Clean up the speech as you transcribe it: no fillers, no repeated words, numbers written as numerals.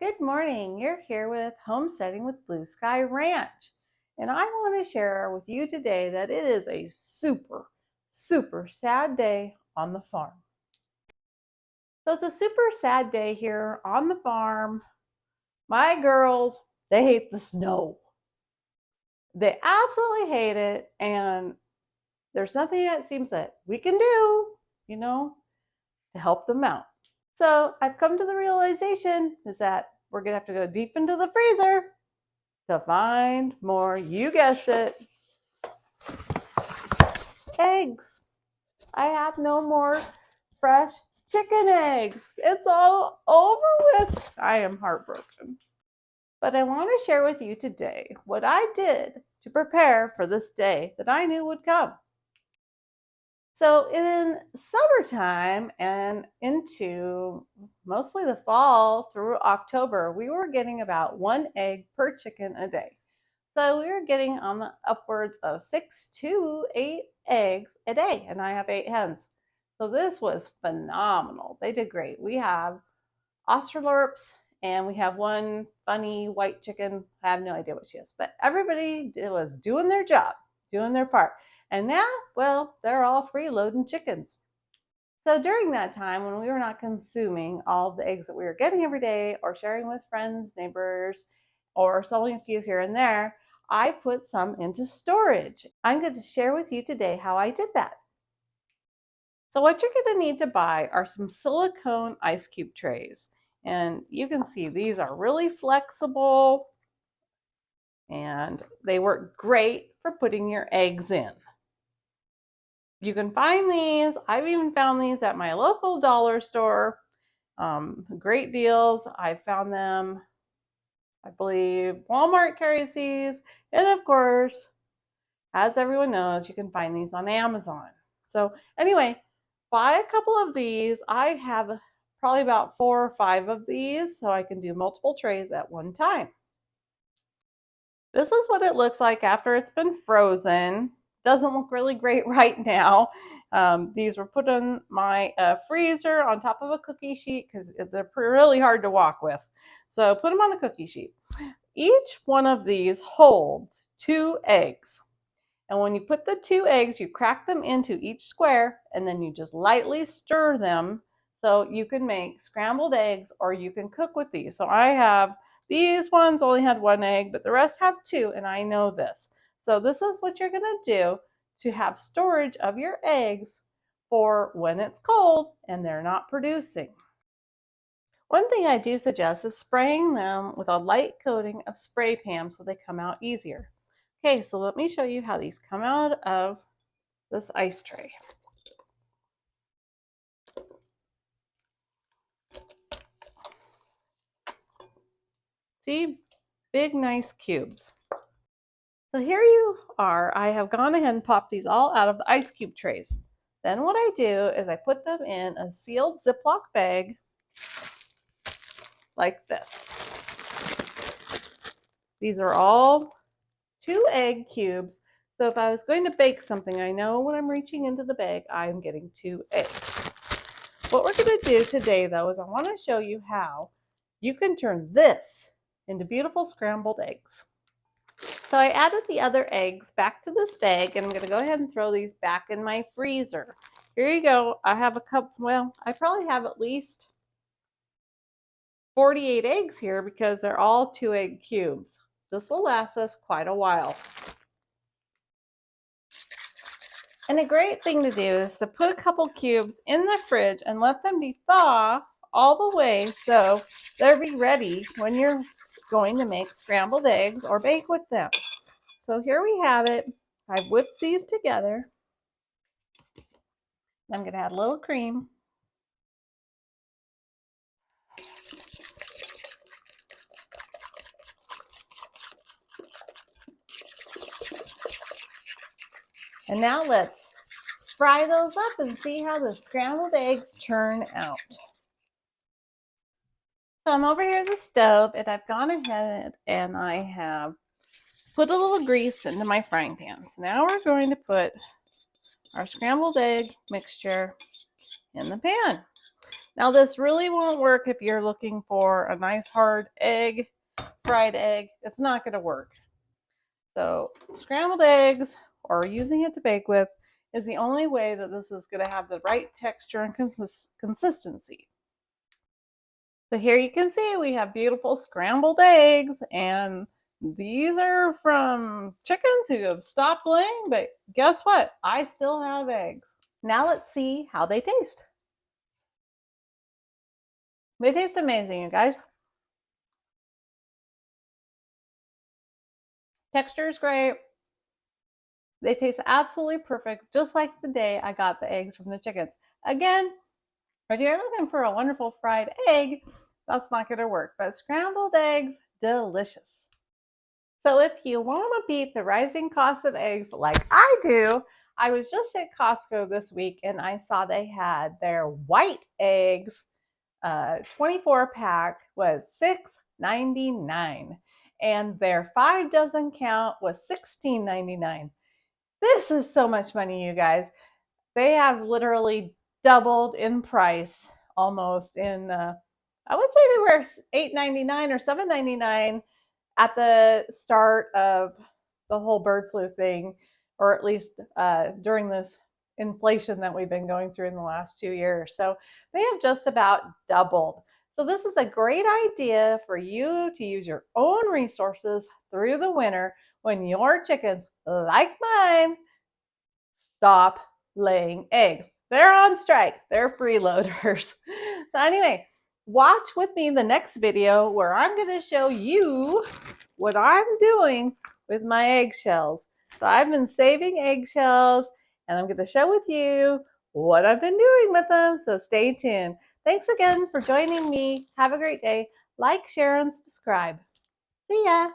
Good morning. You're here with Homesteading with Blue Sky Ranch. And I want to share with you today that it is a super sad day on the farm. So it's a super sad day here on the farm. My girls, they hate the snow. They absolutely hate it. And there's nothing that seems that we can do, to help them out. So I've come to the realization is that we're going to have to go deep into the freezer to find more, you guessed it, eggs. I have no more fresh chicken eggs. It's all over with. I am heartbroken. But I want to share with you today what I did to prepare for this day that I knew would come. So in summertime and into mostly the fall through October, we were getting about 1 egg per chicken a day. So we were getting on the upwards of 6 to 8 eggs a day, and I have 8 hens. So this was phenomenal. They did great. We have Australorps, and we have one funny white chicken. I have no idea what she is, but everybody was doing their job, doing their part. And now, well, they're all freeloading chickens. So during that time, when we were not consuming all the eggs that we were getting every day or sharing with friends, neighbors, or selling a few here and there, I put some into storage. I'm going to share with you today how I did that. So what you're going to need to buy are some silicone ice cube trays. And you can see these are really flexible and they work great for putting your eggs in. You can find these. I've even found these at my local dollar store. Great deals. I found them, I believe Walmart carries these. And of course, as everyone knows, you can find these on Amazon. So anyway, buy a couple of these. I have probably about 4 or 5 of these, so I can do multiple trays at one time. This is what it looks like after it's been frozen. Doesn't look really great right now. These were put in my freezer on top of a cookie sheet because they're really hard to walk with. So put them on the cookie sheet. Each one of these holds 2 eggs. And when you put the 2 eggs, you crack them into each square and then you just lightly stir them so you can make scrambled eggs or you can cook with these. So I have these ones only had 1 egg, but the rest have 2, and I know this. So this is what you're going to do to have storage of your eggs for when it's cold and they're not producing. One thing I do suggest is spraying them with a light coating of spray pan so they come out easier. Okay, so let me show you how these come out of this ice tray. See, big nice cubes. So here you are. I have gone ahead and popped these all out of the ice cube trays. Then what I do is I put them in a sealed Ziploc bag like this. These are all 2 egg cubes. So if I was going to bake something, I know when I'm reaching into the bag, I'm getting 2 eggs. What we're going to do today, though, is I want to show you how you can turn this into beautiful scrambled eggs. So I added the other eggs back to this bag, and I'm going to go ahead and throw these back in my freezer. Here you go. I have a cup. Well, I probably have at least 48 eggs here because they're all 2 egg cubes. This will last us quite a while. And a great thing to do is to put a couple cubes in the fridge and let them dethaw all the way so they'll be ready when you're going to make scrambled eggs or bake with them. So here we have it. I've whipped these together. I'm going to add a little cream. And now let's fry those up and see how the scrambled eggs turn out. So I'm over here at the stove, and I've gone ahead and I have put a little grease into my frying pan. So now we're going to put our scrambled egg mixture in the pan. Now this really won't work if you're looking for a nice hard egg, fried egg. It's not going to work. So scrambled eggs or using it to bake with is the only way that this is going to have the right texture and consistency. So here you can see we have beautiful scrambled eggs, and these are from chickens who have stopped laying, but guess what? I still have eggs. Now let's see how they taste. They taste amazing, you guys. Texture is great. They taste absolutely perfect, just like the day I got the eggs from the chickens. Again, if you're looking for a wonderful fried egg, that's not going to work, but scrambled eggs, delicious. So if you want to beat the rising cost of eggs like I do, I was just at Costco this week and I saw they had their white eggs, 24 pack was $6.99, and their 5 dozen count was $16.99. This is so much money, you guys. They have literally doubled in price almost in, I would say they were $8.99 or $7.99 at the start of the whole bird flu thing, or at least during this inflation that we've been going through in the last 2 years. So they have just about doubled. So this is a great idea for you to use your own resources through the winter when your chickens, like mine, stop laying eggs. They're on strike. They're freeloaders. So anyway, watch with me the next video where I'm going to show you what I'm doing with my eggshells. So I've been saving eggshells and I'm going to show with you what I've been doing with them. So stay tuned. Thanks again for joining me. Have a great day. Like, share, and subscribe. See ya.